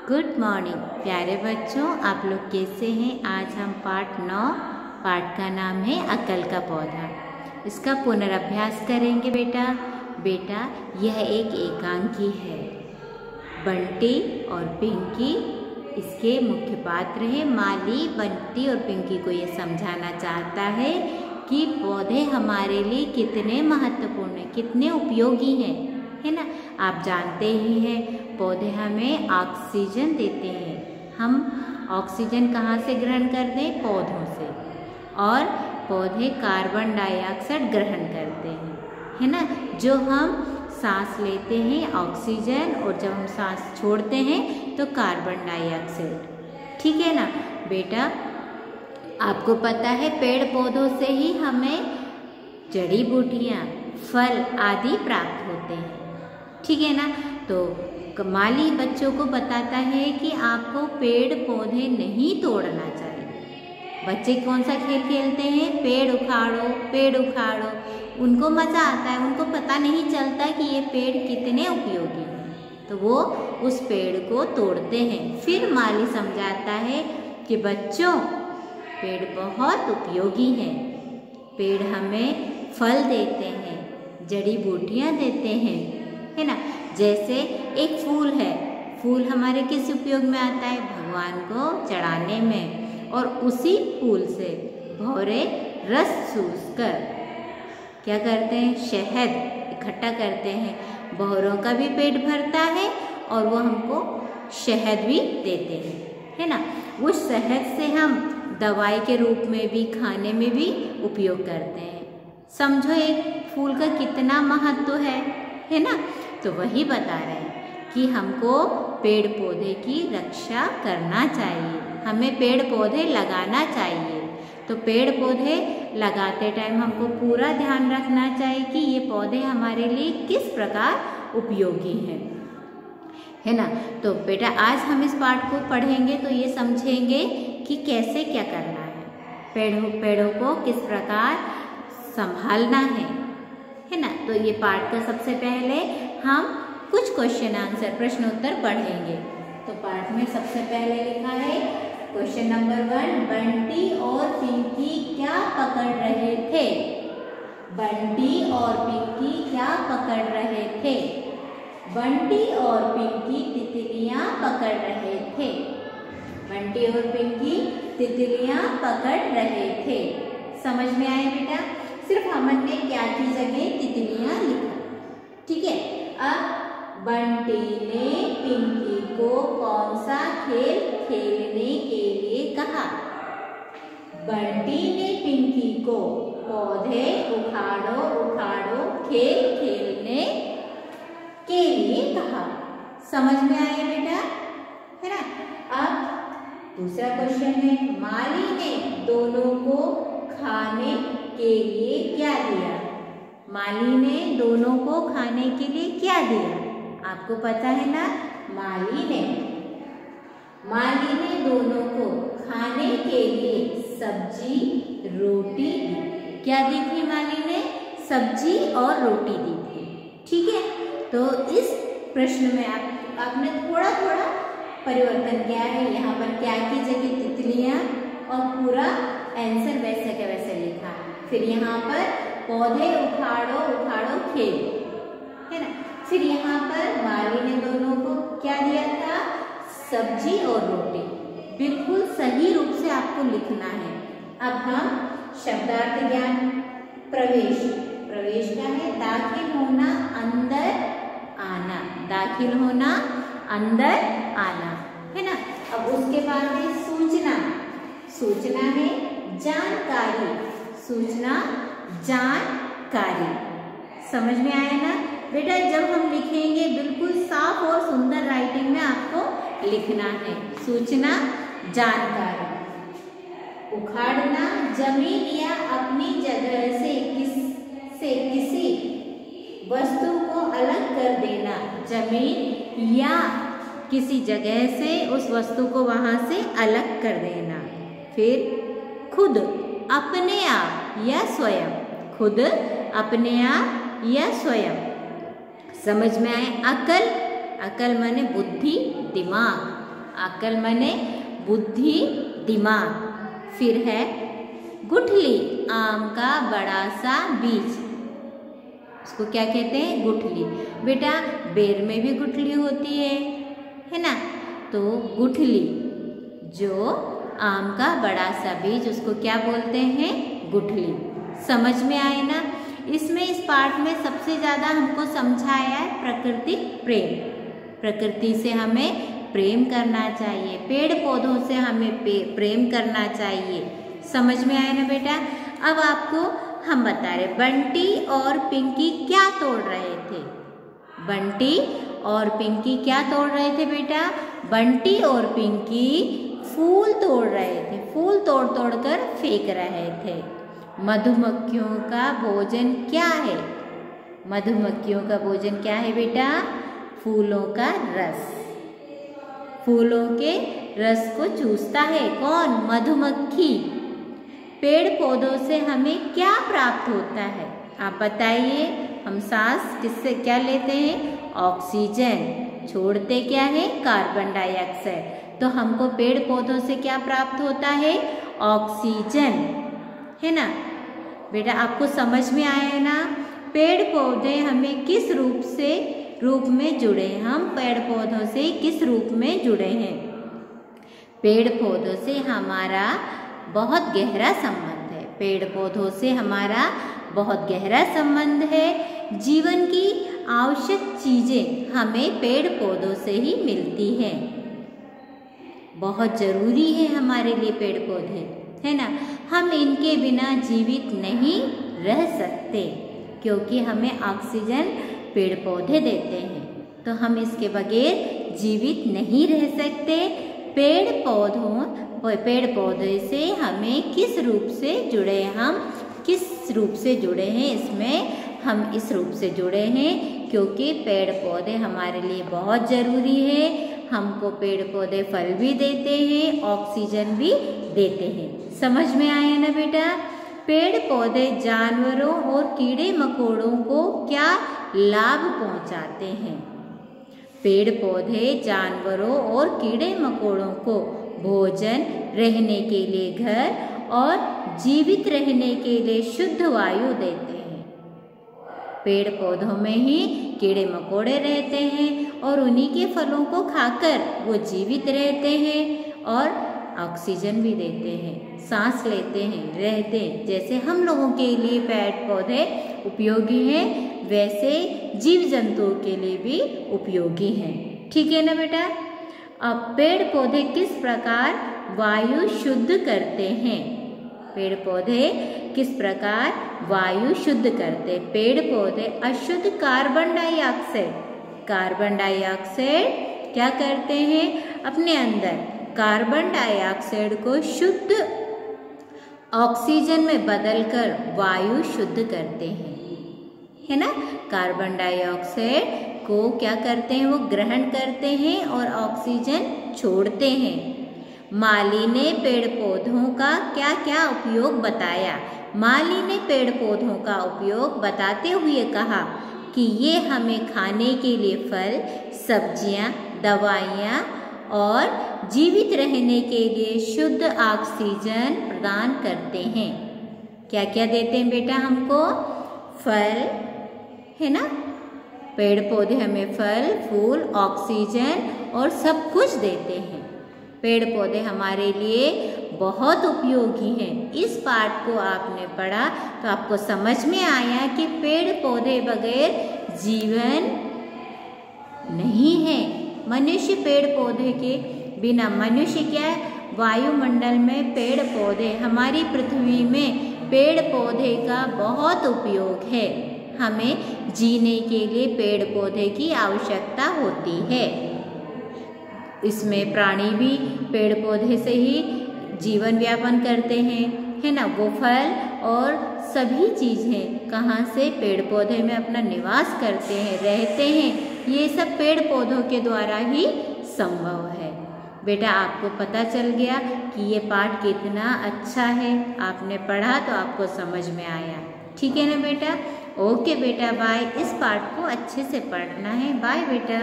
Good morning प्यारे बच्चों, आप लोग कैसे हैं। आज हम पाठ 9 पाठ का नाम है अकल का पौधा। इसका पुनरअभ्यास करेंगे बेटा। यह एक एकांकी है। बंटी और पिंकी इसके मुख्य पात्र हैं। माली बंटी और पिंकी को यह समझाना चाहता है कि पौधे हमारे लिए कितने महत्वपूर्ण हैं, कितने उपयोगी हैं, है ना। आप जानते ही हैं पौधे हमें ऑक्सीजन देते हैं। हम ऑक्सीजन कहाँ से ग्रहण करते हैं? पौधों से। और पौधे कार्बन डाइऑक्साइड ग्रहण करते हैं, है ना। जो हम सांस लेते हैं ऑक्सीजन, और जब हम सांस छोड़ते हैं तो कार्बन डाइऑक्साइड। ठीक है ना बेटा। आपको पता है पेड़ पौधों से ही हमें जड़ी बूटियाँ, फल आदि प्राप्त होते हैं। ठीक है ना। तो माली बच्चों को बताता है कि आपको पेड़ पौधे नहीं तोड़ना चाहिए। बच्चे कौन सा खेल खेलते हैं? पेड़ उखाड़ो पेड़ उखाड़ो। उनको मज़ा आता है, उनको पता नहीं चलता कि ये पेड़ कितने उपयोगी हैं, तो वो उस पेड़ को तोड़ते हैं। फिर माली समझाता है कि बच्चों पेड़ बहुत उपयोगी हैं। पेड़ हमें फल देते हैं, जड़ी बूटियाँ देते हैं, है ना। जैसे एक फूल है, फूल हमारे किस उपयोग में आता है? भगवान को चढ़ाने में। और उसी फूल से भौरे रस चूसकर क्या करते हैं? शहद इकट्ठा करते हैं। भौरों का भी पेट भरता है और वो हमको शहद भी देते हैं, है ना। उस शहद से हम दवाई के रूप में भी, खाने में भी उपयोग करते हैं। समझो एक फूल का कितना महत्व है ना। तो वही बता रहे हैं कि हमको पेड़ पौधे की रक्षा करना चाहिए, हमें पेड़ पौधे लगाना चाहिए। तो पेड़ पौधे लगाते टाइम हमको पूरा ध्यान रखना चाहिए कि ये पौधे हमारे लिए किस प्रकार उपयोगी हैं, है ना। तो बेटा आज हम इस पाठ को पढ़ेंगे तो ये समझेंगे कि कैसे क्या करना है, पेड़ों को किस प्रकार संभालना है ना। तो ये पाठ का सबसे पहले हम कुछ क्वेश्चन आंसर प्रश्नोत्तर पढ़ेंगे। तो पाठ में सबसे पहले लिखा है क्वेश्चन नंबर 1, बंटी और पिंकी क्या पकड़ रहे थे? बंटी और पिंकी क्या पकड़ रहे थे? बंटी और पिंकी तितलियां पकड़ रहे थे। बंटी और पिंकी तितलियां पकड़ रहे थे। समझ में आए बेटा? सिर्फ हमने क्या की जगह तितलियां लिखा। ठीक है। अब बंटी ने पिंकी को कौन सा खेल खेलने के लिए कहा? बंटी ने पिंकी को पौधे उखाड़ो उखाड़ो खेल खेलने के लिए कहा। समझ में आया बेटा, है ना। अब दूसरा क्वेश्चन है, माली ने दोनों को खाने के लिए क्या दिया? माली ने दोनों को खाने के लिए क्या दिया? आपको पता है ना। माली ने दोनों को खाने के लिए सब्जी रोटी दी। क्या दी थी माली ने? सब्जी और रोटी दी थी। ठीक है। तो इस प्रश्न में आपने थोड़ा थोड़ा परिवर्तन किया है। यहाँ पर क्या की जगह तितलियां और पूरा आंसर वैसे के वैसे लिखा। फिर यहाँ पर पौधे उखाड़ो उखाड़ो खेल, है ना। फिर यहाँ पर माली ने दोनों को क्या दिया था? सब्जी और रोटी। बिल्कुल सही रूप से आपको लिखना है। अब हम शब्दार्थ ज्ञान प्रवेश का है दाखिल होना, अंदर आना। दाखिल होना, अंदर आना, है ना। अब उसके बाद है सूचना। सूचना है जानकारी। सूचना जानकारी। समझ में आया ना बेटा। जब हम लिखेंगे बिल्कुल साफ और सुंदर राइटिंग में आपको लिखना है। सूचना जानकारी। उखाड़ना जमीन या अपनी जगह से किसी वस्तु को अलग कर देना। जमीन या किसी जगह से उस वस्तु को वहां से अलग कर देना। फिर खुद अपने आप या स्वयं। खुद अपने आप या स्वयं। समझ में आए? अकल माने बुद्धि, दिमाग। अक्ल माने बुद्धि, दिमाग। फिर है गुठली, आम का बड़ा सा बीज, उसको क्या कहते हैं? गुठली। बेटा बेर में भी गुठली होती है ना? तो गुठली, जो आम का बड़ा सा बीज, उसको क्या बोलते हैं? गुठली। समझ में आए ना? इसमें इस पाठ में सबसे ज़्यादा हमको समझाया है प्राकृतिक प्रेम। प्रकृति से हमें प्रेम करना चाहिए, पेड़ पौधों से हमें प्रेम करना चाहिए। समझ में आया ना बेटा? अब आपको हम बता रहे, बंटी और पिंकी क्या तोड़ रहे थे? बंटी और पिंकी क्या तोड़ रहे थे बेटा? बंटी और पिंकी फूल तोड़ रहे थे, फूल तोड़ तोड़ कर फेंक रहे थे। मधुमक्खियों का भोजन क्या है? मधुमक्खियों का भोजन क्या है बेटा? फूलों का रस। फूलों के रस को चूसता है कौन? मधुमक्खी। पेड़ पौधों से हमें क्या प्राप्त होता है? आप बताइए। हम सांस किससे क्या लेते हैं? ऑक्सीजन। छोड़ते क्या है? Carbon dioxide. तो हमको पेड़ पौधों से क्या प्राप्त होता है? ऑक्सीजन, है ना? बेटा आपको समझ में आया है ना? पेड़ पौधे हमें किस रूप में जुड़े हैं? हम पेड़ पौधों से किस रूप में जुड़े हैं? पेड़ पौधों से हमारा बहुत गहरा संबंध है। पेड़ पौधों से हमारा बहुत गहरा संबंध है। जीवन की आवश्यक चीजें हमें पेड़ पौधों से ही मिलती हैं। बहुत जरूरी है हमारे लिए पेड़ पौधे, है ना? हम इनके बिना जीवित नहीं रह सकते, क्योंकि हमें ऑक्सीजन पेड़ पौधे देते हैं। तो हम इसके बगैर जीवित नहीं रह सकते। पेड़ पौधे से हमें किस रूप से जुड़े? हम किस रूप से जुड़े हैं? इसमें हम इस रूप से जुड़े हैं क्योंकि पेड़ पौधे हमारे लिए बहुत ज़रूरी है। हमको पेड़ पौधे फल भी देते हैं, ऑक्सीजन भी देते हैं। समझ में आया ना बेटा? पेड़ पौधे जानवरों और कीड़े मकोड़ों को क्या लाभ पहुंचाते हैं? पेड़ पौधे जानवरों और कीड़े मकोड़ों को भोजन, रहने के लिए घर और जीवित रहने के लिए शुद्ध वायु देते हैं। पेड़ पौधों में ही कीड़े मकोड़े रहते हैं और उन्हीं के फलों को खाकर वो जीवित रहते हैं और ऑक्सीजन भी देते हैं, सांस लेते हैं, रहते हैं। जैसे हम लोगों के लिए पेड़ पौधे उपयोगी हैं, वैसे जीव जंतुओं के लिए भी उपयोगी हैं। ठीक है ना बेटा? अब पेड़ पौधे किस प्रकार वायु शुद्ध करते हैं? पेड़ पौधे किस प्रकार वायु शुद्ध करते? पेड़ पौधे अशुद्ध कार्बन डाइऑक्साइड क्या करते हैं? अपने अंदर कार्बन डाइऑक्साइड को शुद्ध ऑक्सीजन में बदलकर वायु शुद्ध करते हैं, है ना? कार्बन डाइऑक्साइड को क्या करते हैं? वो ग्रहण करते हैं और ऑक्सीजन छोड़ते हैं। माली ने पेड़ पौधों का क्या क्या उपयोग बताया? माली ने पेड़ पौधों का उपयोग बताते हुए कहा कि ये हमें खाने के लिए फल, सब्जियां, दवाइयाँ और जीवित रहने के लिए शुद्ध ऑक्सीजन प्रदान करते हैं। क्या क्या देते हैं बेटा हमको? फल, है ना? पेड़ पौधे हमें फल, फूल, ऑक्सीजन और सब कुछ देते हैं। पेड़ पौधे हमारे लिए बहुत उपयोगी हैं। इस पाठ को आपने पढ़ा तो आपको समझ में आया कि पेड़ पौधे बगैर जीवन नहीं है। मनुष्य पेड़ पौधे के बिना, मनुष्य क्या है? वायुमंडल में पेड़ पौधे, हमारी पृथ्वी में पेड़ पौधे का बहुत उपयोग है। हमें जीने के लिए पेड़ पौधे की आवश्यकता होती है। इसमें प्राणी भी पेड़ पौधे से ही जीवन यापन करते हैं, है ना? वो फल और सभी चीज़ें कहाँ से? पेड़ पौधे में अपना निवास करते हैं, रहते हैं। ये सब पेड़ पौधों के द्वारा ही संभव है। बेटा आपको पता चल गया कि ये पाठ कितना अच्छा है। आपने पढ़ा तो आपको समझ में आया। ठीक है ना बेटा? ओके बेटा, बाय। इस पाठ को अच्छे से पढ़ना है। बाय बेटा।